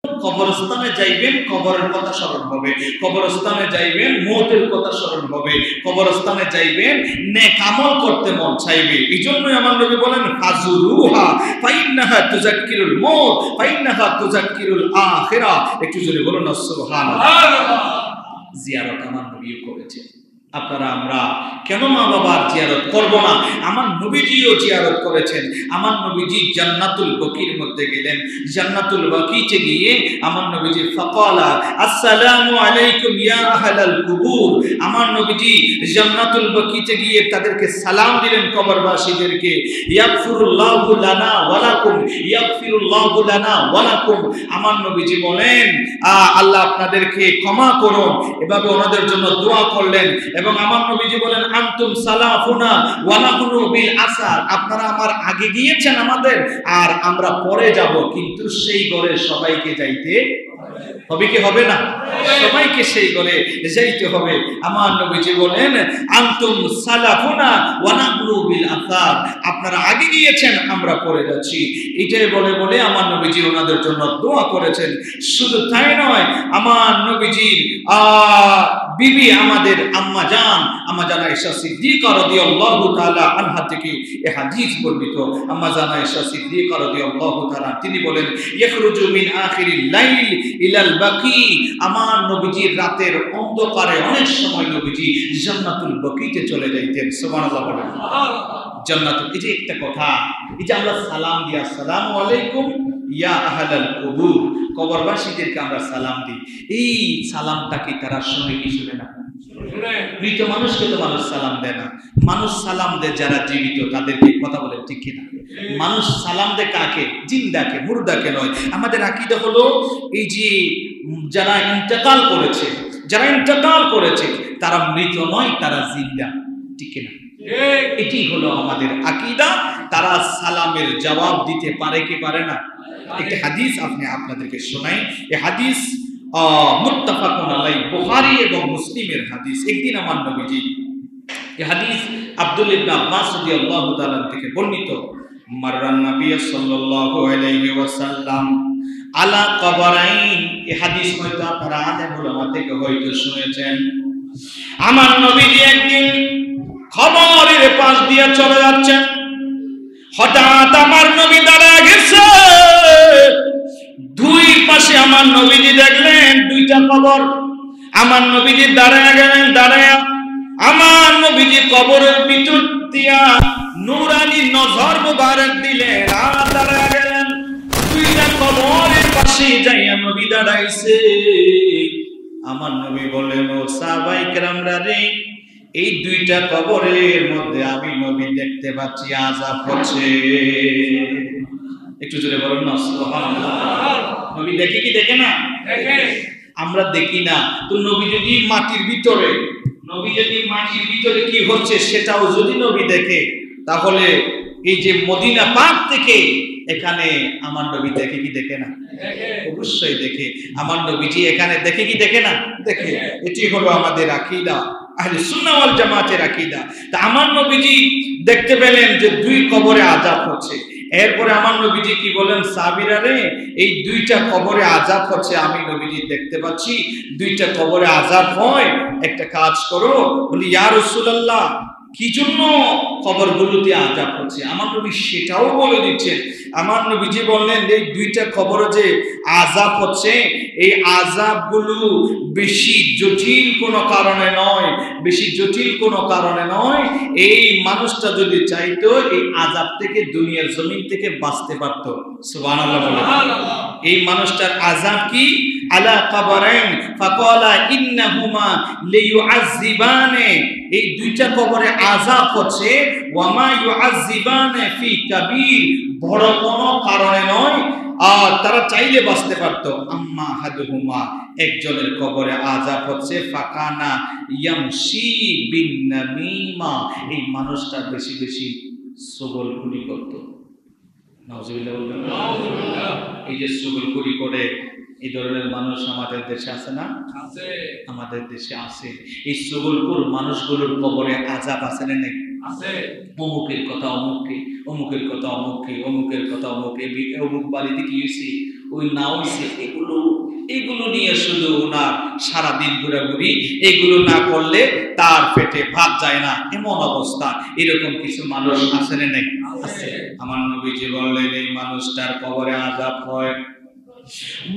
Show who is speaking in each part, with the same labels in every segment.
Speaker 1: কবরস্থানে যাইবেন, কবরের কথা স্মরণ হবে। কবরস্থানে যাইবেন, মওতের কথা স্মরণ হবে। কবরস্থানে যাইবেন, নেক আমল করতে মন চাইবে। এইজন্যই আমার নবী বলেন, ফাজুরুহা ফাইন্নাহা তুযাক্কিরুল মওত ফাইন্নাহা তুযাক্কিরুল আখিরা। একটু জোরে বলুন না সুবহানাল্লাহ। জিয়ারত আমার নবীও করেছেন। আপনারা আমরা কেন মা বাবার জিয়ারত করব না? আমার নবীজিও জিয়ারত করেছেন। আমার নবীজি জান্নাতুল বকির মধ্যে গেলেন। জান্নাতুল বকিতে গিয়ে আমার নবীজি ফাকালা আসসালামু আলাইকুম ইয়া আহলাল কুবুর। আমার নবীজি জান্নাতুল বকিতে গিয়ে তাদেরকে সালাম দিলেন, কবরবাসীদেরকে। ইয়াগফিরুল্লাহু লানা ওয়া লাকুম, ইয়াগফিরুল্লাহু লানা ওয়া লাকুম। আমার নবীজি বলেন, আল্লাহ আপনাদেরকে ক্ষমা করুন। এভাবে ওনাদের জন্য দোয়া করলেন। এবং আমার নবীজি বলেন, আনতুম সালাফুনা ওয়া নাহনু বিল আসার। আপনারা আমার আগে গিয়েছেন আমাদের, আর আমরা পরে যাব, কিন্তু সেই ঘরে সবাইকে যাইতে হবে কি হবে না? সবাইকে সেই ঘরে যাইতে হবে। আমার নবীজি বলেন, আনতুম সালাফুনা ওয়া নাহনু বিল আসার। আপনারা আগে গিয়েছেন, আমরা পরে যাচ্ছি। এটাই বলে বলে আমার নবীজি ওনাদের জন্য দোয়া করেছেন। শুধু তাই নয়, আমার নবীজির বিবি আমাদের আম্মা জান আয়েশা সিদ্দিকা রাদিয়াল্লাহু তাআলা আনহা থেকে এই হাদিস বর্ণিত। আম্মা জান আয়েশা সিদ্দিকা রাদিয়াল্লাহু তাআলা তিনি বলেন, ইয়াখরুজু মিন আখিরিল লাইল ইলাল বাকি। আমার নবীজির রাতের অন্ধকারে অনেক সময় নবীজি জান্নাতুল বাকিতে চলে যাইতেন। সুবহানাল্লাহ বলেন। জান্নাতুল, এই যে একটা কথা, এই যে আমরা সালাম দিই, আসসালামু আলাইকুম ইয়া আহলাল কুবুর, কবরবাসীদেরকে আমরা সালাম দিই। এই সালামটা কি তারা শুনে কি শুনে না? মৃত মানুষকে তো মানুষ সালাম দেয় না। মানুষ সালাম দেয় যারা জীবিত, তাদেরকে। কথা বলে ঠিক কিনা? মানুষ সালাম দেয় কাকে? জিন্দাকে, মুর্দাকে নয়। আমাদের আকীদা হলো এই যে যারা ইন্তেকাল করেছে, যারা ইন্তেকাল করেছে তারা মৃত নয়, তারা জিন্দা। ঠিক কিনা? এটি হলো আমাদের আকীদা। তারা সালামের জবাব দিতে পারে কি পারে না? একটা হাদিস আপনাদেরকে শোনাই। এই হাদিস মুত্তাফাকুন আলাইহি, বুখারী এবং মুসলিমের হাদিস। একদিন আমার নবীজি, এই হাদিস আব্দুল ইবনে আব্বাস রাদিয়াল্লাহু তাআলা থেকে বর্ণিত, মাররান নবী সাল্লাল্লাহু আলাইহি ওয়াসাল্লাম আলা কবরাইন। এই হাদিস হয়তো আপনারা আলেম উলামা থেকে হয়তো শুনেছেন। আমার নবীজি একদিন কবরের পাশ দিয়ে চলে যাচ্ছেন। হঠাৎ আমার নবী দাঁড়ায় গেছে। দুই পাশে আমার নবীজি দেখলেন দুইটা কবর। আমার নবীজি দাঁড়ায় গেলেন। দাঁড়ায় আমার নবীজি কবরের ভিতর দিয়া নূরানি নজর মুবারক দিলেন, আর দাঁড়ায় গেলেন। দুইটা কবরের পাশে যাইয়া নবী দাঁড়াইছে। আমার নবী বললেন, ও সাহাবায়ে কেরামরা রে, এই দুইটা কবরের মধ্যে আমি নবী দেখতে পাচ্ছি আযাব হচ্ছে। একটু জোরে বলুন না সুবহানাল্লাহ। নবী দেখে কি দেখে না? দেখে। আমরা দেখি না তো। নবী যদি মাটির ভিতরে কি হচ্ছে সেটাও যদি নবী দেখে, তাহলে এই যে মদিনা পাক থেকে এখানে আমার নবী দেখে কি দেখে না? অবশ্যই দেখে। আমার নবীজি এখানে দেখে কি দেখে না? দেখে। এটি হলো আমাদের আকীদা, আহলে সুন্নাহ ওয়াল জামাতের আকীদা। তা আমার নবীজি দেখতে পেলেন যে দুই কবরে আযাব হচ্ছে। এরপরে আমার নবীজি কি বলেন, সাহাবীরা রে, এই দুইটা কবরে আযাব হচ্ছে, আমি নবীজি দেখতে পাচ্ছি দুইটা কবরে আযাব হয়। একটা কাজ করো। বলি, ইয়া রাসূলুল্লাহ, কি জন্য কবরগুলোতে আযাব হচ্ছে? আমার নবী সেটাও বলে দিচ্ছেন। আমার নবীজি বললেন, এই দুইটা কবরে যে আযাব হচ্ছে, এই আযাবগুলো বেশি জটিল কোনো কারণে নয়, এই মানুষটা যদি চাইতো এই আযাব থেকে, দুনিয়ার জমিন থেকে বাঁচতে পারত। সুবহানাল্লাহ বলেন। এই মানুষটার আযাব কি? আলা কবরাইন ফাকালা ইন্নাহুমা লিয়ুআযিবানে। এই দুইটা কবরে আযাব হচ্ছে, ওয়ামা ইউআযিবানে ফি কাবীর, বড় কোনো কারণে নয়, আর তারা চাইলে বাঁচতে পারত। আম্মা হাদুহুমা, একজনের কবরে আযাব হচ্ছে ফাকানা ইয়ামশি বিন নামিমা, এই মানুষটা বেশি বেশি সগলখুরি করত। নাউজুবিল্লাহ বলবেন। এই যে সগলখুরি করে, এই ধরনের মানুষ আমাদের দেশে আছে না? আছে, আমাদের দেশে আছে। এই সগলখুর মানুষগুলোর কবরে আযাব আছে না নাই? আছে। অমুকের কথা অমুককে, অমুকের কথা অমুককে, অমুকের কথা অমুকে, অমুক বাড়িতে কি হয়েছে, ওই না হইছে এগুলো নিয়ে শুধু ওনার সারাদিন ঘোরাঘুরি, এগুলো না করলে তার পেটে ভাত যায় না, এমন অবস্থা। এরকম কিছু মানুষ আছে না নাই? আমার নবীজি বললেন এই মানুষটার কবরে আযাব হয়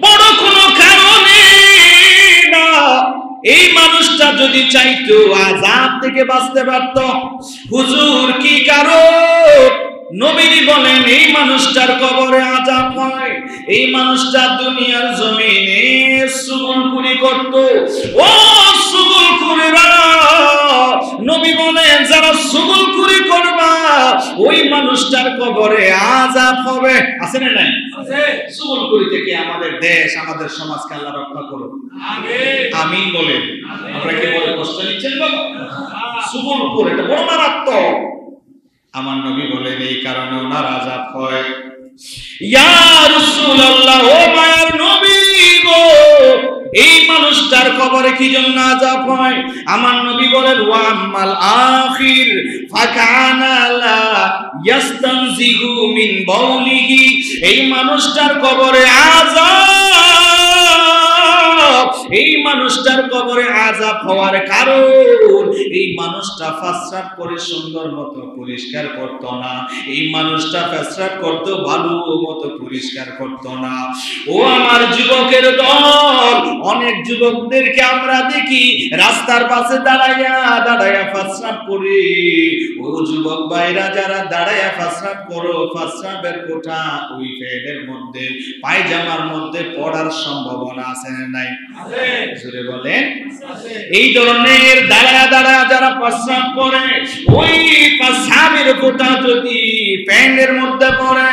Speaker 1: বড় কোনো কারণে না। এই মানুষটা যদি চাইতো আযাব থেকে বাঁচতে পারত। হুজুর কি কারণ? নবীজি বলেন এই মানুষটার কবরে আযাব হয়, এই মানুষটা দুনিয়ার জমিনে সুগুলকুরি করত। ও সুগুলকুরিরা, নবী বলেন যারা সুগুলকুরি করবা ওই মানুষটার কবরে আযাব হবে। আছে না নাই? আছে। সুগুলকুরি থেকে আমাদের দেশ, আমাদের সমাজকে আল্লাহ রক্ষা করুন। আমিন। আমিন বলেন। আপনারা কি বলে কষ্ট নিচ্ছেন বাবা? সুগুলকুরি এটা বড় মারাত্মক। আমার নবী বলেন এই কারণে ওনার আযাব হয়। ইয়া রাসূলুল্লাহ, ও মায়ার নবী গো, এই মানুষটার কবরে কি জন্য আযাব হয়? আমার নবী বলেন ওয়া আম্মাল আখির ফাকানা লা ইয়াস্তানজিহু মিন বাউলিহি। এই মানুষটার কবরে আযাব, এই মানুষটার কবরে আযাব হওয়ার কারণ এই মানুষটা প্রস্রাব করে সুন্দর মতো পরিষ্কার করত না। এই মানুষটা প্রস্রাব করতে ভালো মতো পরিষ্কার করত না। ও আমার যুবকের দল, অনেক যুবকদেরকে আমরা দেখি রাস্তার পাশে দাঁড়াইয়া দাঁড়াইয়া প্রস্রাব করে। ও যুবক ভাইরা যারা দাঁড়াইয়া প্রস্রাব করো, প্রস্রাবের কোটা ওই প্যাডের মধ্যে পায়জামার মধ্যে পড়ার সম্ভাবনা আছে না নাই? জোরে বলেন। এই ধরনের দাঁড়ায়া দাঁড়ায়া যারা প্রস্রাব করে, ওই প্রস্রাবের ফোঁটা যদি প্যান্টের মধ্যে পড়ে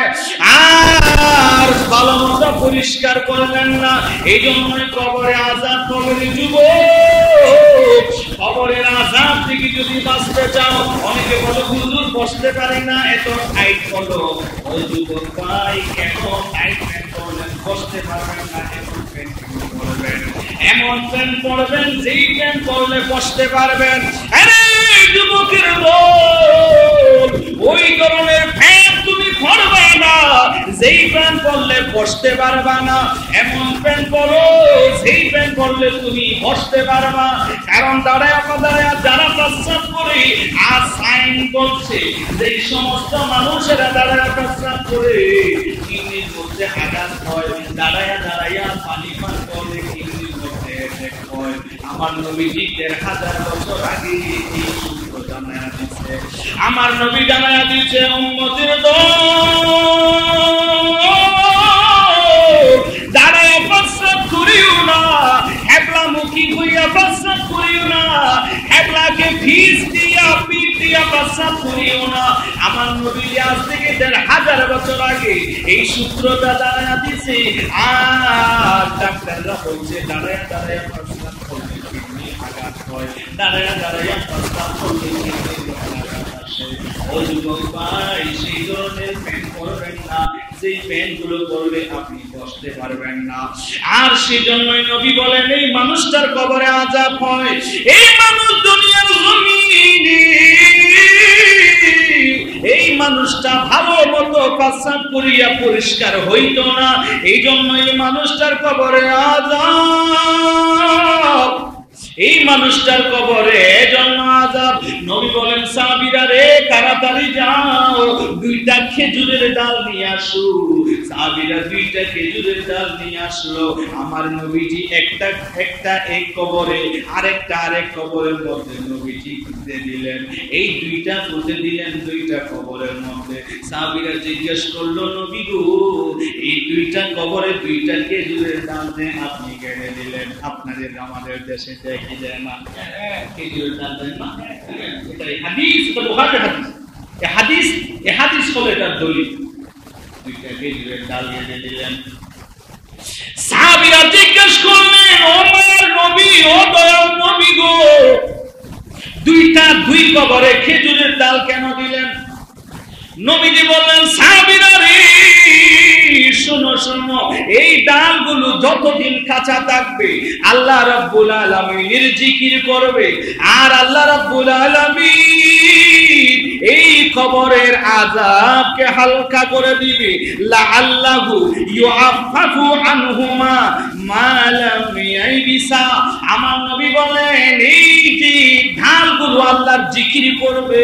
Speaker 1: আর ভালো মতো পরিষ্কার করবেন না, এই জন্যই কবরে আযাব হবে। যুবক, কবরের আযাব থেকে যদি বাঁচতে চাও, অনেকে বলে হুজুর বসতে পারি না, এত টাইট করো। ও যুবক ভাই, কেন টাইট প্যান্ট পরলেন? বসতে পারবেন না, এমন প্যান্ট পরবেন যেই প্যান্ট পরলে বসতে পারবেন। আরে যুবকের দল, ওই ধরনের প্যান্ট তুমি পরবে না যেই প্যান্ট পরলে বসতে পারবা না। এমন প্যান্ট পরো যেই প্যান্ট পরলে তুমি বসতে পারবা। কারণ দাঁড়ায় যারা প্রস্রাব করে আর সাইন বলছে যে সমস্ত মানুষেরা দাঁড়ায় প্রস্রাব করে কিডনির মধ্যে আঘাত হয়, দাঁড়ায় দাঁড়াইয়া পানি পান করে কিডনির মধ্যে এফেক্ট হয়। আমার নবীজি ১,৫০০ বছর আগে এই সূত্র জানায়া দিচ্ছে। আমার নবী জানায়া দিচ্ছে উম্মতের দল, দাঁড়ায় প্রস্রাব করিও না, হেবলামুখী হইয়া প্রস্রাব করিও না, হেবলাকে ফিস দিয়া পিঠ দিয়া প্রস্রাব করিও না। আমার নবী আজ থেকে ১,৫০০ বছর আগে এই সূত্রটা দাঁড়ায়া দিছে। আর ডাক্তাররা বলছে দাঁড়ায়া দাঁড়ায়া প্রস্রাব করলে কিডনি আঘাত হয়, দাঁড়ায়া দাঁড়ায়া প্রস্রাব করলে কিডনি আঘাত আসে। ও যুবক ভাই, সেই ধরনের প্যান্ট পরবেন না যেই প্যান্টগুলো পরলে আপনি বসতে পারবেন না। আর সেজন্যই নবী বলেন এই মানুষটার কবরে আযাব হয়। এই মানুষ দুনিয়ার জমিনে এই মানুষটা ভালো মতো প্রস্রাব করিয়া পরিষ্কার হইতো না, এই জন্য এই মানুষটার কবরে আযাব। এই মানুষটার কবরে এজন্য আযাব। নবী বলেন সাহাবীরা রে তাড়াতাড়ি যাও, 2টা খেজুরের ডাল নিয়ে আসো। সাহাবীরা 2টা খেজুরের ডাল নিয়ে আসলো। আমার নবীজি একটা এক কবরে আরেকটা আরেক কবরের মধ্যে নবীজি পুঁতে দিলেন। এই 2টা পুঁতে দিলেন 2টা কবরের মধ্যে। সাহাবীরা জিজ্ঞেস করলো নবী গো, এই 2টা কবরে 2টা খেজুরের ডাল দিয়ে আপনি কেটে দিলেন, আপনাদের আমাদের দেশে কি দেয় না খেজুরের ডাল দেয় না? এটাই হাদিস, এটা বুখারীর হাদিস। এই হাদিস হলো এটার দলিল। 2টা খেজুরের ডাল কেটে দিলেন। সাহাবীরা জিজ্ঞেস করলেন ও মায়ের নবী, ও দয়াল নবী গো, 2 কবরে খেজুরের ডাল কেন দিলেন? নবীজি বললেন সাহাবীরা রে শোনো শোনো, এই ডালগুলো যতদিন কাঁচা থাকবে আল্লাহ রাব্বুল আলামিনের জিকির করবে, আর আল্লাহ রাব্বুল আলামিন এই কবরের আযাবকে হালকা করে দিবে লাআল্লাহু ইউআফফাফু আনহুমা মা লাম ইয়াইবিসা আমার নবী বলেন এই যে ঢালগুলো আল্লাহর জিকির করবে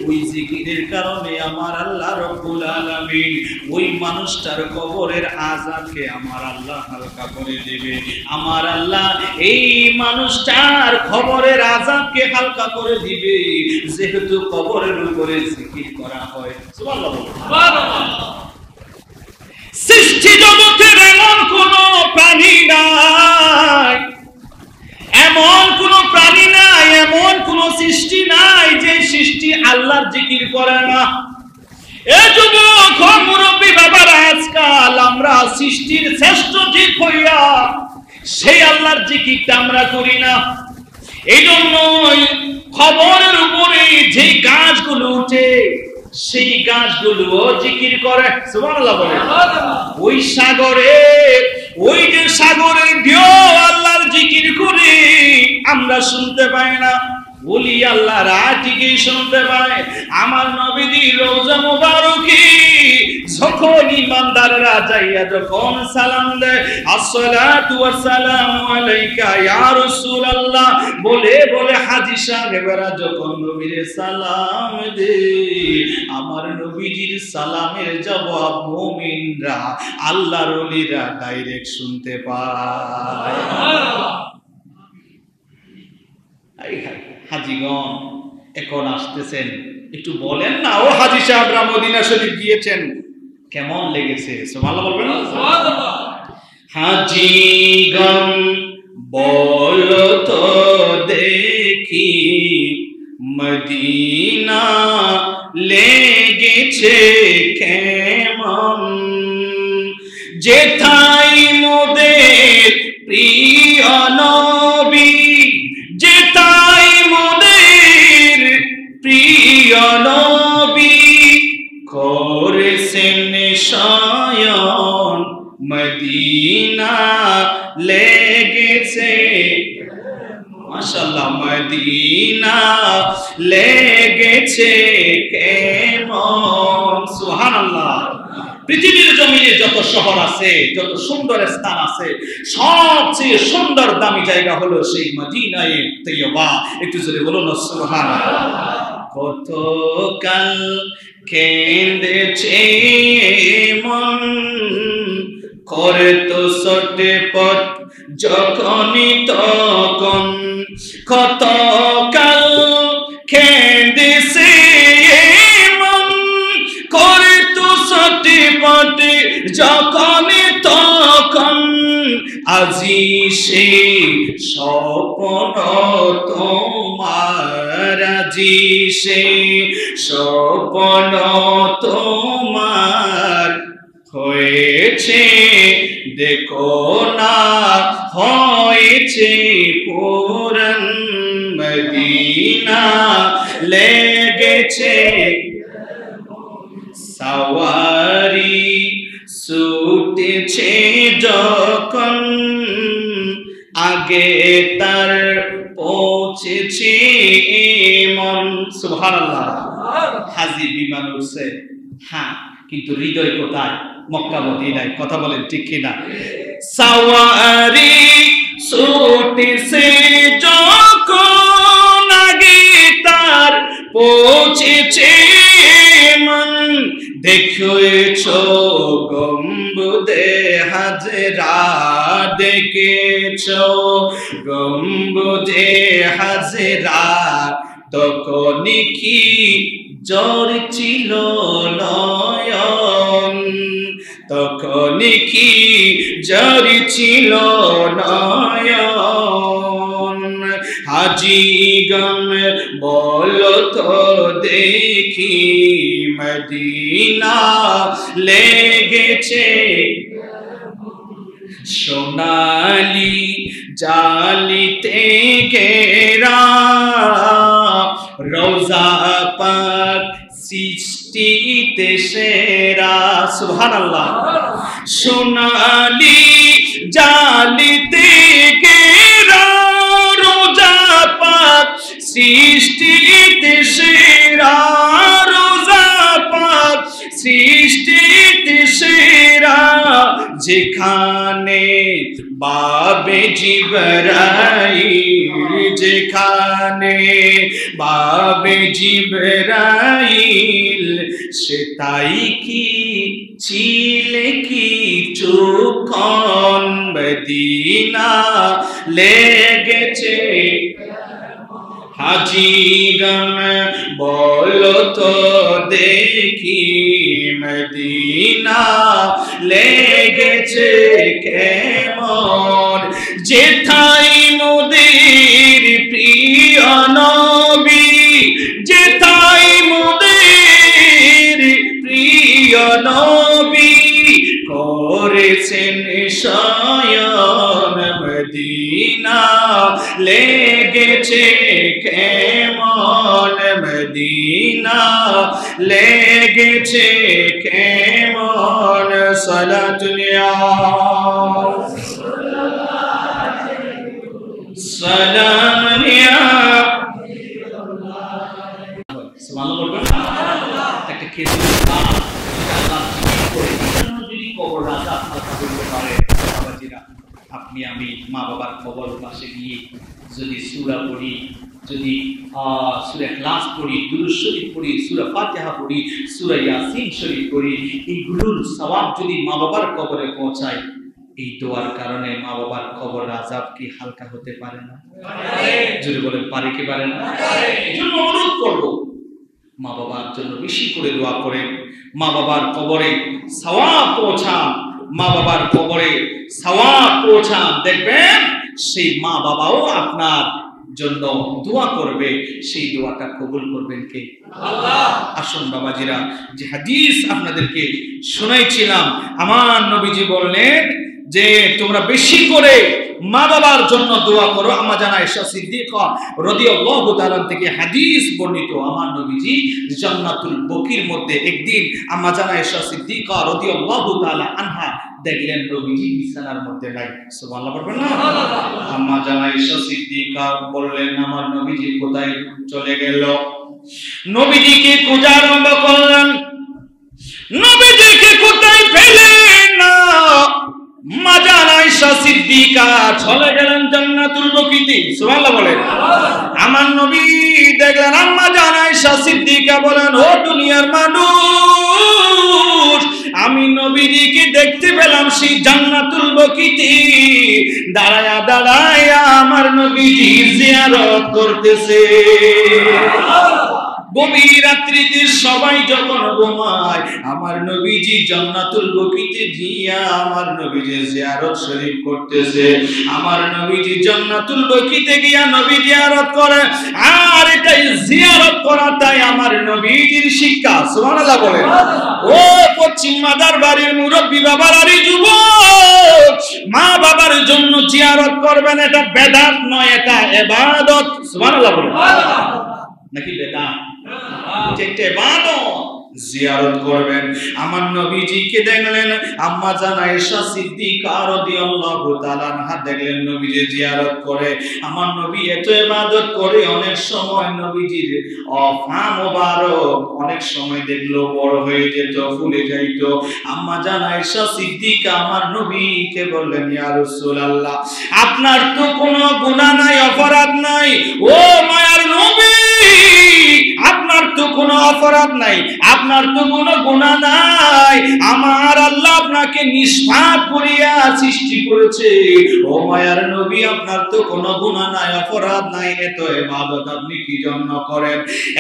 Speaker 1: ওই জিকিরের কারণে আমার আল্লাহ রব্বুল আলামিন ওই মানুষটার কবরের আযাবকে আমার আল্লাহ হালকা করে দেবে আমার আল্লাহ এই মানুষটার কবরের আযাবকে হালকা করে দিবে যেহেতু কবরের উপরে জিকির করা হয় সুবহানাল্লাহ সুবহানাল্লাহ সৃষ্টি জগতের এমন কোন প্রাণী নাই এমন কোন প্রাণী নাই এমন কোন সৃষ্টি নাই যে সৃষ্টি আল্লাহর জিকির করে না এ যুবক মুরব্বী বাবারা আজকাল আমরা সৃষ্টির শ্রেষ্ঠ জীব হইয়া সেই আল্লাহর জিকিরটা আমরা করি না এই জন্যই খবরের উপরে যে গাছগুলো উঠে সেই গাছগুলো জিকির করে সুবহানাল্লাহ বলে ওই সাগরে ওই যে সাগরের ঢেউ আল্লাহর জিকির করে আমরা শুনতে পাই না ওলি আল্লাহরা ঠিকই শুনতে পায় আমার নবীর রওজা মুবারকে যখন ইমানদাররা যাইয়া যখন সালাম দেয় আসসালাতু ওয়াসসালামু আলাইকা ইয়া রাসূলুল্লাহ বলে বলে হাজী সাহেবরা যখন নবীর সালাম দেয় আমার নবীজির সালামের জবাব মুমিনরা আল্লাহর ওলিরা ডাইরেক্ট শুনতে পায় হাজীগণ এখন আসতেছেন একটু বলেন না ও হাজী সাহেবরা মদিনা শরীফ গিয়েছেন কেমন লেগেছে সুবহানাল্লাহ বলবেন সুবহানাল্লাহ হাজীগণ বলো তো দেখি মদিনা লেগেছে কেমন যেথায় মোদের প্রিয় নবী যেথায় মোদের প্রিয় নবী করেছেন শয়ন মদিনা লেগেছে মাশাআল্লাহ মদিনা লেগেছে কেমন সুবহানাল্লাহ পৃথিবীর জমিনে যত শহর আছে যত সুন্দর স্থান আছে সবচেয়ে সুন্দর দামি জায়গা হলো সেই মদিনায়ে তৈয়বা একটু জোরে বলুন সুবহানাল্লাহ কত কাল কেঁদেছে মন করে তো সটে পট যখনই তখন কত কাল কেঁদেছে মন করে তো সটে পট যখনই তখন আজি সে স্বপ্ন তোমার আজি সে স্বপ্ন তোমার হয়েছে দেখো না হয়েছে পুরন মদিনা লেগেছে সওয়ারি ছুটেছে যখন আগে তার পৌঁছেছে মন সুবহানাল্লাহ হাজী বিমান উঠছে হ্যাঁ কিন্তু হৃদয় কোথায় মক্কা মদিনায় কথা বলেন ঠিক কিনা সওয়ারি ছুটেছে যখন আগে তার পৌঁছেছে মন দেখেছো গম্বুদে হাজরা দেখেছো গম্বুদে হাজরা তখন কি জ্বর ছিল নয়ন তখন কি জ্বর ছিল নয়ন হাজীগণ বলো তো দেখি মদিনা লেগেছে সোনালি জালিতে ঘেরা রওজা পাক সৃষ্টিতে সেরা সুবহানাল্লাহ সোনালি জালিতে ঘেরা রওজা পাক সৃষ্টিতে সেরা যেখানে বাবে জিবরাইল, যেখানে বাবে জিবরাইল, সে তাই কি ছিলে কি চুকন মদিনা লেগেছে হাজিগণ বলো তো দেখি মদিনা লেগেছে কেমন, যেথায় মোদের প্রিয় নবী, যেথায় মোদের প্রিয় নবী করেছেন শয়ন মদিনা লেগেছে কেমন, মদিনা লেগেছে কেমন। সালাতুল ইয়া সালাম ইয়া সুবহানাল্লাহ বলবেন একটা খেজুর গাছ আল্লাহ করে যদি কবর রাজা আপনার করতে পারে বাবাজিরা, আপনি আমি মা বাবার কবর পাশে গিয়ে যদি সূরা পড়ি, যদি সূরা ইখলাস পড়ি, দুরূদ শরীফ পড়ি, সূরা ফাতিহা পড়ি, সূরা ইয়াসিন শরীফ পড়ি, এইগুলোর সওয়াব যদি মা বাবার কবরে পৌঁছায়, এই দোয়ার কারণে মা বাবার কবর আযাব কি হালকা হতে পারে না? যদি বলেন পারে কি পারে না? এজন্য অনুরোধ করব মা বাবার জন্য বেশি করে দোয়া করেন, মা বাবার কবরে সওয়াব পৌঁছান, মা বাবার কবরে সওয়াব পৌঁছান, দেখবেন সেই মা বাবাও আপনার জন্য দোয়া করবে, সেই দোয়াটা কবুল করবেন কে? আল্লাহ। আসুন বাবাজিরা, যে হাদিস আপনাদেরকে শোনাইছিলাম, আমার নবীজি বললেন যে তোমরা বেশি করে মা বাবার জন্য দোয়া করো। আম্মা জান আয়েশা সিদ্দিকা রাদিয়াল্লাহু তাআলা থেকে হাদিস বর্ণিত, আমার নবীজি জান্নাতুল বকির মধ্যে একদিন আম্মা জান আয়েশা সিদ্দিকা রাদিয়াল্লাহু তাআলা আনহা দেখলেন নবীজি বিছানার মধ্যে নাই। সুবহানাল্লাহ বলবেন না? আম্মা জান আয়েশা সিদ্দিকা বললেন আমার নবীজি কোথায় চলে গেল? নবীজিকে খোঁজা আরম্ভ করলেন, নবীজিকে কোথায় পেলেন না। মা জান আয়েশা সিদ্দিকা চলে গেলেন জান্নাতুল বকিতে। সুবহানাল্লাহ বলেন। আমার নবী দেখলেন আম্মা জান আয়েশা সিদ্দিকা বলেন, ও দুনিয়ার মানুষ, আমি নবীজিকে দেখতে পেলাম সেই জান্নাতুল বকিতে দাঁড়ায়া দাঁড়ায়া আমার নবীজি জিয়ারত করতেছে। গভীর রাত্রিতে সবাই যখন ঘুমায়, আমার নবীজি জান্নাতুল বকিতে গিয়া আমার নবীজি জিয়ারত শরীফ করতেছে। আমার নবীজি জান্নাতুল বকিতে গিয়া নবী জিয়ারত করে, আর এটাই জিয়ারত করাটাই আমার নবীজির শিক্ষা। সুবহানাল্লাহ বলেন। ও পশ্চিম মাদার বাড়ির মুরব্বী বাবারা, যুবক, মা বাবার জন্য জিয়ারত করবেন, এটা বেদাত নয়, এটা ইবাদত। সুবহানাল্লাহ বলেন। নাকি বেদাত? এটা ইবাদত। জিয়ারত করবেন। আমার নবীজিকে দেখলেন আম্মা জান আয়েশা সিদ্দিকা রাদিয়াল্লাহু তাআলা আনহা দেখলেন নবীজি জিয়ারত করে। আমার নবী এত ইবাদত করে, অনেক সময় নবীজির পা মোবারক অনেক সময় দেখলো বড় হয়ে যেত, ফুলে যাইত। আম্মা জান আয়েশা সিদ্দিকা আমার নবীকে বললেন, ইয়া রাসূলুল্লাহ, আপনার তো কোনো গুনাহ নাই, অপরাধ নাই। ও মায়ার নবী, আপনার তো কোনো অপরাধ নাই, আপনার তো কোনো গুনাহ নাই। আমার আল্লাহ আপনাকে নিষ্পাপ করিয়া সৃষ্টি করেছে। ও মায়ার নবী, আপনার তো কোনো গুনাহ নাই, অপরাধ নাই, এত ইবাদত আপনি কি জন্য করেন?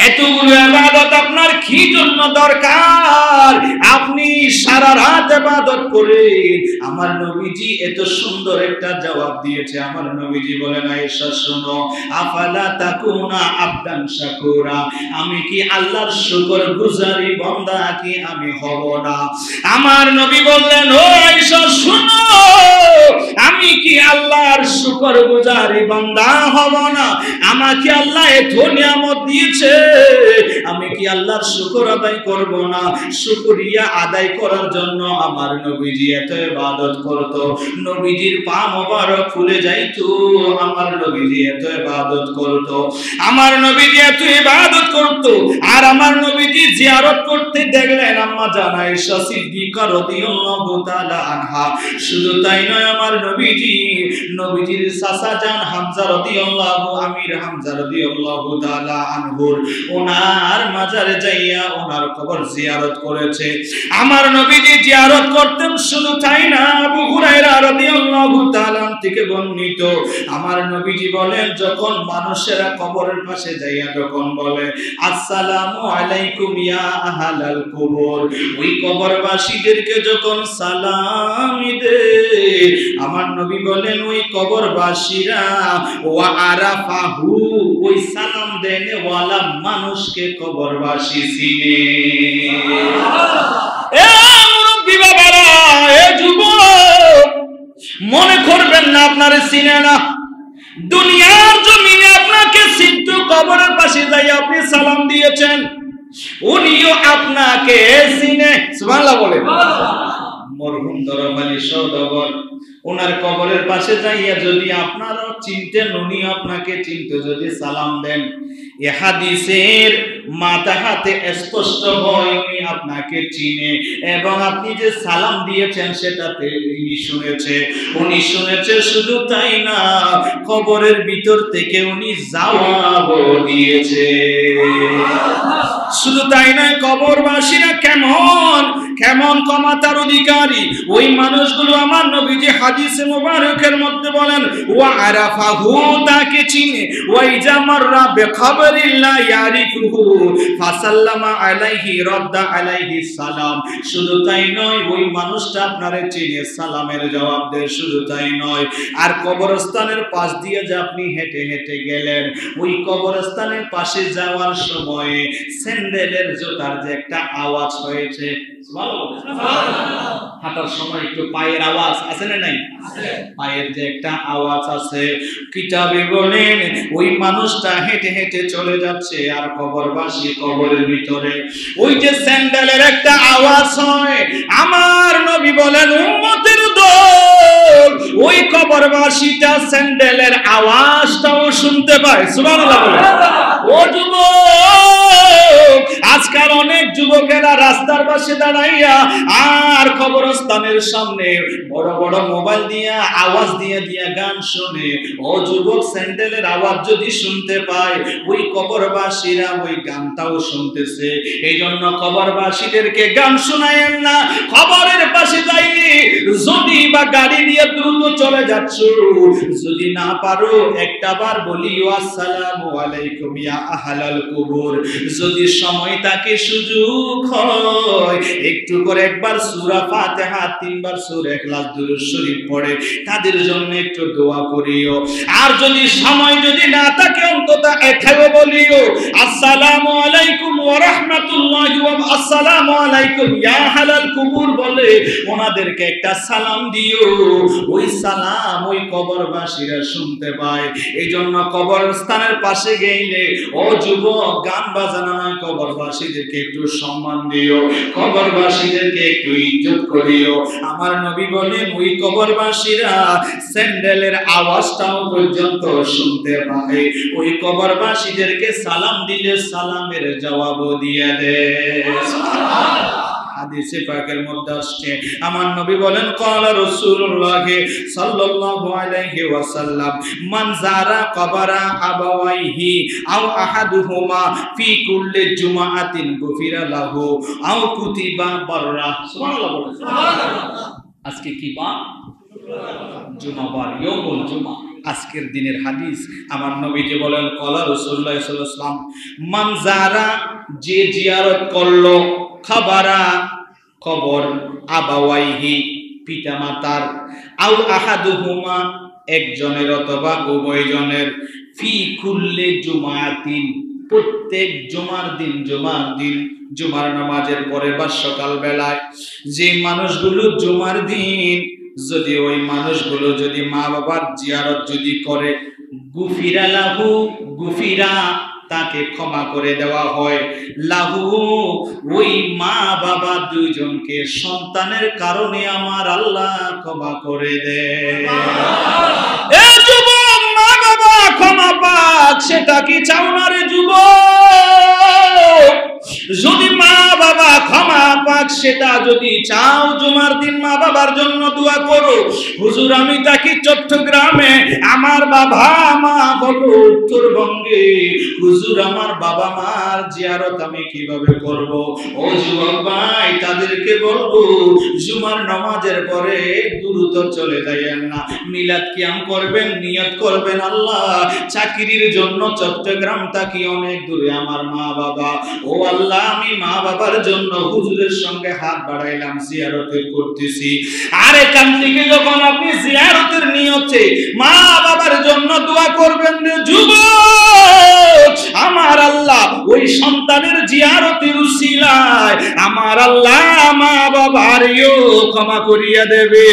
Speaker 1: এতগুলো ইবাদত আপনার কি জন্য দরকার? আপনি সারা রাত ইবাদত করেন। আমার নবীজি এত সুন্দর একটা জবাব দিয়েছে। আমার নবীজি বলেন, আয়েশা শোনো, আফালা তাকুনা আবদান শাকুরা, আমি কি আল্লাহর শুকরগুজারি বান্দা কি আমি হব না? আমার নবী বললেন, ও আয়েশা শোনো, আমি কি আল্লাহর শুকরগুজারি বান্দা হব না? আমাকে আল্লাহ এত নিয়ামত দিয়েছে, আমি কি আল্লাহর শুকর আদায় করব না? শুকরিয়া আদায় করার জন্য আমার নবীজি এত ইবাদত করত, নবীজির পা মোবারক ফুলে যাইতো, আমার নবীজি এত ইবাদত করত, আমার নবীজি এত ইবাদত করত। আর আমার নবীজি জিয়ারত করতে দেখলেন আম্মা জান আয়েশা সিদ্দিকা রাদিয়াল্লাহু তাআলা আনহা। শুধু তাই নয়, আমার নবীজির চাচা জান হামজা রাদিয়াল্লাহু আমির হামজা রাদিয়াল্লাহু তাআলা আনহুর ওনার মাজারে যাইয়া ওনার কবর জিয়ারত করেছে। আমার নবীজি জিয়ারত করতেন। শুধু তাই না, আবু হুরায়রা রাদিয়াল্লাহু তাআলা থেকে বর্ণিত, আমার নবীজি বলেন, যখন মানুষেরা কবরের পাশে যাইয়া যখন বলে আসসালামু আলাইকুম ইয়া আহলাল কুবুর, ওই কবরবাসীদেরকে যখন সালাম দেয়, আমার নবী বলেন ওই কবরবাসীরা ওয়া আরাফাহু, ওই সালাম দেনে ওয়ালা মানুষকে কবরবাসী চিনে। এ মুরব্বি বাবারা, এ যুবক, মনে করবেন না আপনারে চিনে না। দুনিয়ার জমিনে আপনাকে চিনতো, কবরের পাশে যাই আপনি সালাম দিয়েছেন, উনিও আপনাকে চিনে। সুবহানাল্লাহ বলেন। মরহুম দরবারি সওদাগর, ওনার কবরের পাশে যাইয়া যদি আপনারাও চিনতেন, উনি আপনাকে চিনতে যদি সালাম দেন, এ হাদিসের মাথা হাতে স্পষ্ট হয় উনি আপনাকে চিনে, এবং আপনি যে সালাম দিয়েছেন সেটাতে উনি শুনেছে। শুধু তাই না, কবরের ভিতর থেকে উনি জবাব দিয়েছে। শুধু তাই নয়, কবরবাসীরা কেমন কেমন ক্ষমতার অধিকারী, ওই মানুষগুলো আমার নবীজি হাদিসে মুবারকের মধ্যে বলেন ওয়া আরাফাহু, তাকে চিনে, ওয়া ইজামাররা বিখাবরিল্লাহ ইয়ারিফুহু ফাসাল্লামা আলাইহি রাদ্দা আলাইহি সালাম। শুধু তাই নয়, ওই মানুষটা আপনারে চিনে, সালামের জবাব দেয়। শুধু তাই নয়, আর কবরস্থানের পাশ দিয়ে যে আপনি হেঁটে হেঁটে গেলেন, ওই কবরস্থানের পাশে যাওয়ার সময় স্যান্ডেলের জোতার যে একটা আওয়াজ হয়েছে, হাঁটার সময় একটু পায়ের আওয়াজ আছে না নাই? পায়ের যে একটা আওয়াজ আছে, কিতাবে বলেন ওই মানুষটা হেঁটে হেঁটে চলে যাচ্ছে, আর কবরবাসী কবরের ভিতরে ওই যে স্যান্ডেলের একটা আওয়াজ হয়, আমার নবী বলেন উম্মতের দল ওই কবরবাসীটা স্যান্ডেলের আওয়াজটাও শুনতে পায়। সুবহানাল্লাহ বলেন। ও যুবক, আজকাল অনেক যুবকেরা রাস্তার পাশে দাঁড়াইয়া আর কবরস্থানের সামনে বড় বড় মোবাইল দিয়া আওয়াজ দিয়ে গান শুনে। ও যুবক, স্যান্ডেলের আওয়াজ যদি শুনতে পায়, ওই কবরবাসীরা ওই গানটাও শুনতেছে। এই জন্য কবরবাসীদেরকে গান শোনায়েন না। কবরের পাশে যাইলে যদি বা গাড়ি দিয়ে দ্রুত চলে যাচ্ছ, যদি না পারো একটা বার বলিও আসসালামু আলাইকুম ইয়া আহলাল কুবুর। যদি সময় থাকে, সুযোগ হয়, একটু করে একবার সূরা ফাতিহা, 3 বার সূরা ইখলাস দুরূদ শরীফ পড়ে তাদের জন্য একটু দোয়া করিও। আর যদি সময় যদি না থাকে, অন্তত এটাও বলিও আসসালামু আলাইকুম ওয়া রাহমাতুল্লাহি ওয়া আসসালামু আলাইকুম ইয়া আহলাল কুবুর বলে ওনাদেরকে একটা সালাম দিও। ওই সালাম ওই কবরবাসীরা শুনতে পায়। এই জন্য কবরস্থানের পাশে গেলে ও যুবক, গান বাজানো নয়, কবরবাসীদেরকে একটু সম্মান দিও, কবরবাসীদেরকে একটু ইজ্জত করিও। আমার নবী বলেন ওই কবরবাসীরা স্যান্ডেলের আওয়াজটাও পর্যন্ত শুনতে পায়। ওই কবরবাসীদেরকে সালাম দিলে সালামের জবাবও দিয়ে দেয়। হাদিসে পাকের মধ্যে আসছে, আমার নবী বলেন ক্বালা রাসূলুল্লাহ সাল্লাল্লাহু আলাইহি ওয়াসাল্লাম মান যারা কবরা আবাওয়াইহি আও আহাদুহুমা ফি কুল্লি জুমআতিন গুফিরা লাহু আও কুতিবা বাররা। সুবহানাল্লাহ বলেন। সুবহানাল্লাহ। আজকে কি বার? জুমাবার, ইয়াউমুল জুমআ। আজকের দিনের হাদিস, আমার নবীজি বলেন ক্বালা রাসূলুল্লাহ সাল্লাল্লাহু আলাইহি ওয়াসাল্লাম মান যারা, যে জিয়ারত করলো, খাবারা কবর, আবাওয়াইহি পিতামাতার, আও আহাদুহুমা একজনের অথবা উভয়জনের, ফি কুল্লি জুমাতিন প্রত্যেক জুমার দিন জুমার নামাজের পরে বা সকাল বেলায়, যে মানুষগুলো জুমার দিন যদি ওই মানুষগুলো যদি মা বাবার জিয়ারত যদি করে, গুফিরা লাহু, গুফিরা তাকে ক্ষমা করে দেওয়া হয়, লাহু ওই মা বাবা দুইজনকে সন্তানের কারণে আমার আল্লাহ ক্ষমা করে দেয়। এ যুবক, মা বাবা ক্ষমা পাক সেটা কি চাও না রে যুবক? যদি মা বাবা ক্ষমা পাক সেটা যদি চাও, জুমার দিন মা বাবার জন্য দোয়া করো। হুজুর আমি থাকি চট্টগ্রামে, আমার বাবা মা হলো উত্তরবঙ্গে, হুজুর আমার বাবা মার জিয়ারত আমি কিভাবে করব? ও যুবক ভাই, তাদেরকে বলবো জুমার নামাজের পরে দ্রুত চলে যাইয়েন না, মিলাদ কিয়াম করবেন, নিয়ত করবেন আল্লাহ চাকরির জন্য চট্টগ্রাম থাকি অনেক দূরে আমার মা বাবা, ও আল্লাহ আমি মা বাবার জন্য হুজুরের সঙ্গে হাত বাড়াইলাম, জিয়ারতের করতেছি। আর এখান থেকে যখন আপনি জিয়ারতের নিয়তে মা বাবার জন্য দোয়া করবেন রে যুবক, আমার আল্লাহ ওই সন্তানের জিয়ারতের উসিলায় আমার আল্লাহ মা বাবারও ক্ষমা করিয়া দেবে।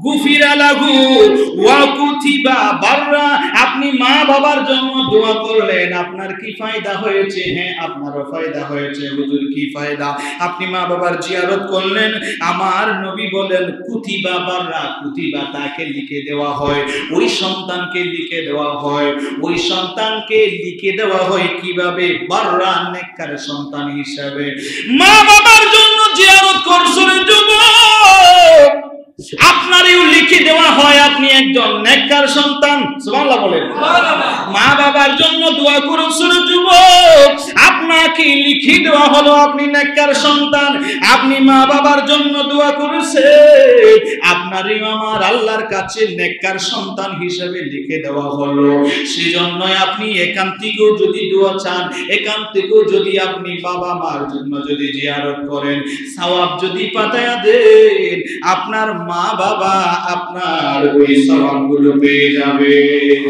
Speaker 1: গুফিরা লাহু ওয়া কুতিবা বাররা, আপনি মা বাবার জন্য দোয়া করলেন, আপনার কি ফায়দা হয়েছে? হ্যাঁ, আপনারও ফায়দা হয়েছে। হুজুর কি ফায়দা? আপনি মা বাবার জিয়ারত করলেন, আমার নবী বলেন কুতিবা বাররা, কুতিবা তাকে লিখে দেওয়া হয়, ওই সন্তানকে লিখে দেওয়া হয়, ওই সন্তানকে লিখে দেওয়া হয় কিভাবে? বাররা, নেককার সন্তান হিসাবে। মা বাবার জন্য জিয়ারত করছেন যুবক, আপনারও লিখে দেওয়া হয় আপনি একজন নেককার সন্তান। সুবহানাল্লাহ বলেন। মা বাবার জন্য দোয়া করছেন যুবক, আপনাকে লিখে দেওয়া হলো আপনি নেককার সন্তান। আপনি মা বাবার জন্য দোয়া করেছেন, আপনারই আমার আল্লাহর কাছে নেককার সন্তান হিসেবে লিখে দেওয়া হলো। সেজন্যই আপনি এখান থেকেও যদি দোয়া চান, এখান থেকেও যদি আপনি বাবা মার জন্য যদি জিয়ারত করেন, সওয়াব যদি পাঠায়া দেন, আপনার মা বাবা আপনার ওই সওয়াবগুলো পেয়ে যাবে।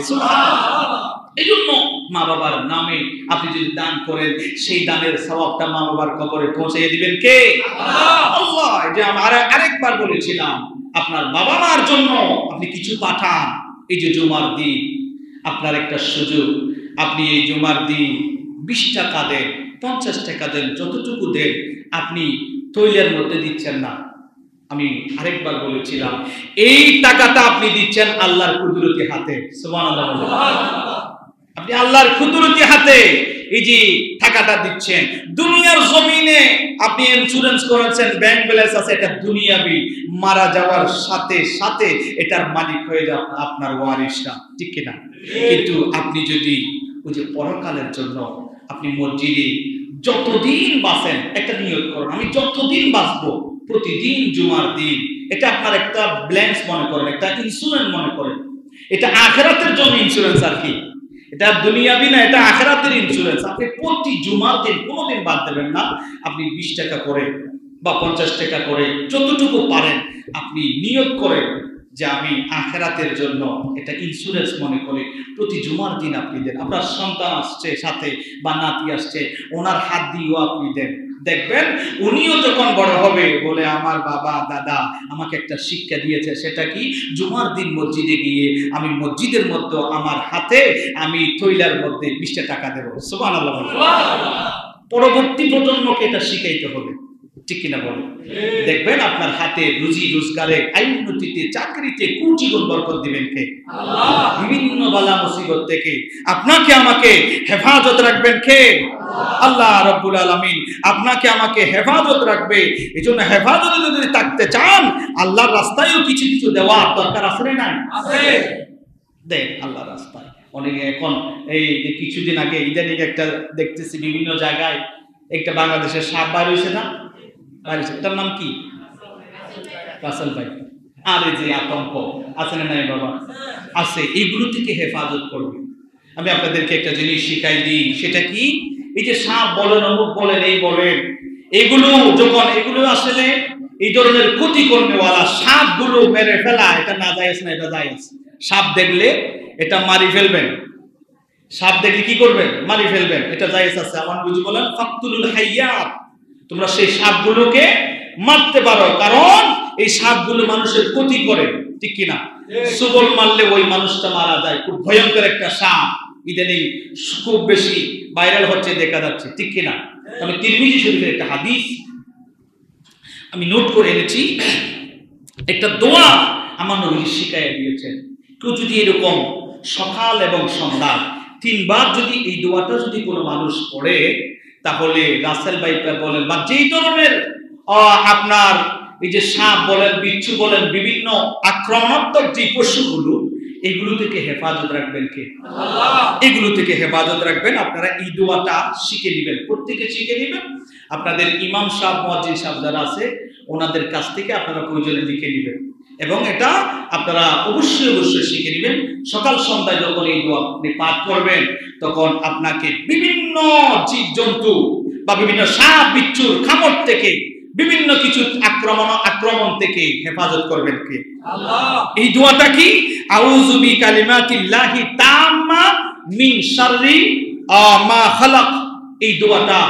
Speaker 1: সুবহানাল্লাহ। এইজন্য মা বাবার নামে আপনি যদি দান করেন, সেই দানের সওয়াবটা মা বাবার কবরে পৌঁছে দিবেন কে? আল্লাহ। যে আমরা আরেকবার বলেছিলাম, আপনার বাবা মার জন্য আপনি কিছু পাঠান। এই যে জুমার দিন আপনার একটা সুযোগ, আপনি এই জুমার দিন 20 টাকা দেন, 50 টাকা দেন, যতটুকু দেন, আপনি তৈলের মধ্যে দিচ্ছেন না। আমি আরেকবার বলেছিলাম, এই টাকাটা আপনি দিচ্ছেন আল্লাহর কুদরতি হাতে। সুবহানাল্লাহ। আপনি আল্লাহর কুদরতি হাতে এই যে টাকাটা দিচ্ছেন। দুনিয়ার জমিনে আপনি ইন্স্যুরেন্স করেছেন, ব্যাংক ব্যালেন্স আছে, এটা দুনিয়াবি, মারা যাওয়ার সাথে সাথে এটার মালিক হয়ে যাবে আপনার ওয়ারিশরা, ঠিক কিনা? কিন্তু আপনি যদি ওই যে পরকালের জন্য আপনি মসজিদে যতদিন বাঁচেন একটা নিয়ত করুন, আমি যতদিন বাঁচবো প্রতিদিন জুমার দিন, এটা আপনার একটা ব্ল্যান্স মনে করেন, একটা ইন্স্যুরেন্স মনে করেন। এটা আখিরাতের জন্য ইন্স্যুরেন্স আর কি, এটা দুনিয়াবি না, এটা আখিরাতের ইন্স্যুরেন্স। আপনি প্রতি জুমার দিন কোনোদিন বাদ দেবেন না, আপনি 20 টাকা করে বা 50 টাকা করে যতটুকু পারেন আপনি নিয়ত করেন যে আমি আখিরাতের জন্য এটা ইন্স্যুরেন্স মনে করে প্রতি জুমার দিন আপনি দেন। আপনার সন্তান আসছে সাথে বা নাতি আসছে, ওনার হাত দিয়েও আপনি দেন। দেখবেন উনিও যখন বড় হবে বলে আমার বাবা দাদা আমাকে একটা শিক্ষা দিয়েছে, সেটা কি? জুমার দিন মসজিদে গিয়ে আমি মসজিদের মধ্যে আমার হাতে আমি তৈলার মধ্যে 20 টাকা দেব। সুবহানাল্লাহ। পরবর্তী প্রজন্মকে এটা শিখাইতে হবে, ঠিক কিনা বলেন? দেখবেন আপনার হাতে রুজি রোজগারে, আইনতিতে, চাকরিতে কোটি গুণ বরকত দিবেন কে? আল্লাহ। বিভিন্ন বালা মুসিবত থেকে আপনাকে আমাকে হেফাজত রাখবেন কে? আল্লাহ রাব্বুল আলামিন আপনাকে আমাকে হেফাজত রাখবে। এজন্য হেফাজতে যদি থাকতে চান, আল্লাহর রাস্তায়ও কিছু কিছু দেওয়ার দরকার আছে না? আছে। দেন আল্লাহর রাস্তায়। অনেকে এখন এই যে কিছুদিন আগে ইদানিং একটা দেখতেছি বিভিন্ন জায়গায় একটা বাংলাদেশের সাপ বার হয়েছে না, এটার নাম কি? রাসেল ভাই। আর এই যে আতঙ্ক আছে না নাই বাবা? আছে। এগুলো থেকে হেফাজত করবে। আমি আপনাদেরকে একটা জিনিস শিখাই দিই, সেটা কি? এই যে সাপ বলেন, অমুক বলেন, এই বলেন, এগুলো যখন এগুলো আসলে এই ধরনের ক্ষতি করনেওয়ালা সাপগুলো মেরে ফেলা, এটা না জায়েজ না, এটা জায়েজ। সাপ দেখলে এটা মারি ফেলবেন, সাপ দেখলে কি করবেন? মারি ফেলবেন, এটা জায়েজ আছে। আমার বুঝি বলেন ফাকতুলুল হাইয়াত, তোমরা সেই সাপগুলোকে মারতে পারো, কারণ এই সাপগুলো মানুষের ক্ষতি করে, ঠিক কিনা? সবল মারলে ওই মানুষটা মারা যায়। খুব ভয়ঙ্কর একটা সাপ ইদানিং খুব বেশি ভাইরাল হচ্ছে, দেখা যাচ্ছে, ঠিক কিনা? তবে তিরমিজি শরীফের একটা হাদিস আমি নোট করে এনেছি। একটা দোয়া আমার নবী শিখাইয়া দিয়েছেন। কেউ যদি এরকম সকাল এবং সন্ধ্যা 3 বার যদি এই দোয়াটা যদি কোনো মানুষ পড়ে, তাহলে রাসেল ভাইপার বলেন বা যেই ধরনের আপনার এই যে সাপ বলেন, বিচ্ছু বলেন, বিভিন্ন আক্রমণাত্মক যে পশুগুলো, এগুলো থেকে হেফাজত রাখবেন কে? আল্লাহ। এগুলো থেকে হেফাজত রাখবেন। আপনারা এই দোয়াটা শিখে নেবেন, প্রত্যেকে শিখে নেবেন। আপনাদের ইমাম সাহেব, মুয়াজ্জিন সাহেব যারা আছে ওনাদের কাছ থেকে আপনারা প্রয়োজনে লিখে নেবেন এবং এটা আপনারা অবশ্যই শিখে নেবেন। সকাল সন্ধ্যায় যখন এই দোয়া আপনি পাঠ করবেন, তখন আপনাকে বিভিন্ন জীবজন্তু বা বিভিন্ন সাপ বিচ্ছুর কামড় থেকে, বিভিন্ন কিছু আক্রমণ থেকে হেফাজত করবেন কে? আল্লাহ। এই দোয়াটা কি? আউযু বিকালিমাতিল্লাহি তাম্মা মিন শাররি মা খালাক। এই দোয়াটা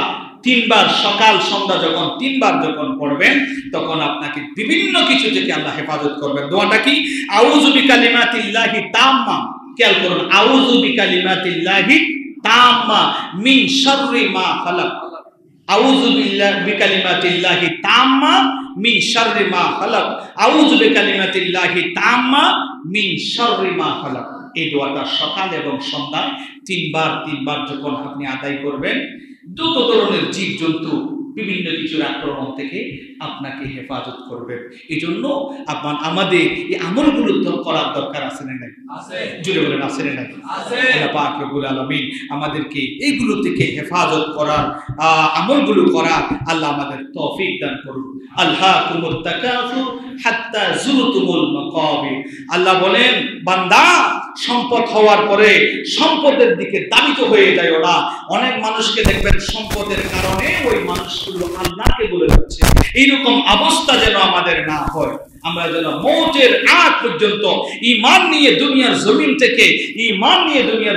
Speaker 1: 3 বার সকাল সন্ধ্যা যখন 3 বার যখন পড়বেন, তখন আপনাকে বিভিন্ন কিছু থেকে আল্লাহ হেফাজত করবেন। দোয়াটা কি? আউযু বিকালিমাতিল্লাহি তাম্মা। খেয়াল করুন, আউযু বিকালিমাতিল্লাহি তাম্মা মিন শাররি মা খালাক। আউযু বিকালিমাতিল্লাহি তাম্মা মিন শাররি মা খালাক। আউযু বিকালিমাতিল্লাহি তাম্মা মিন শাররি মা খালাক। এই দোয়াটা সকাল এবং সন্ধ্যায় 3 বার যখন আপনি আদায় করবেন, যত ধরনের জীবজন্তু বিভিন্ন কিছুর আক্রমণ থেকে আপনাকে হেফাজত করবে। এই জন্য আমাদের এই আমলগুলো করার দরকার আছে না নাই? জুড়ে বলেন আছে না নাই? আল্লাহ পাক রব্বুল আলামিন আমাদেরকে এইগুলো থেকে হেফাজত করার আমলগুলো করার আল্লাহ আমাদের তৌফিক দান করুন। আলহাকুমুত তাকাসুর হাত্তা যুরতুমুল মাকাবির। আল্লাহ বলেন, বান্দা সম্পদ হওয়ার পরে সম্পদের দিকে দাবিত হয়ে যায় ওরা। অনেক মানুষকে দেখবেন সম্পদের কারণে ওই মানুষগুলো আল্লাহকে বলে যাচ্ছে। এইরকম অবস্থা যেন আমাদের না হয়। আমরা যেন মৌতের আগ পর্যন্ত ঈমান নিয়ে দুনিয়ার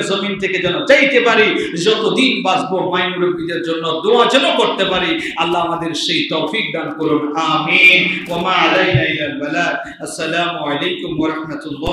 Speaker 1: জমিন থেকে যেন চাইতে পারি। যতদিন বাঁচবো মাইনুরব্বীদের জন্য দোয়া যেন করতে পারি। আল্লাহ আমাদের সেই তৌফিক দান করুন। আমিন। ওয়া মা আলাইনা ইল্লাল বালাগ। আসসালামু আলাইকুম ওয়া রাহমাতুল্লাহ।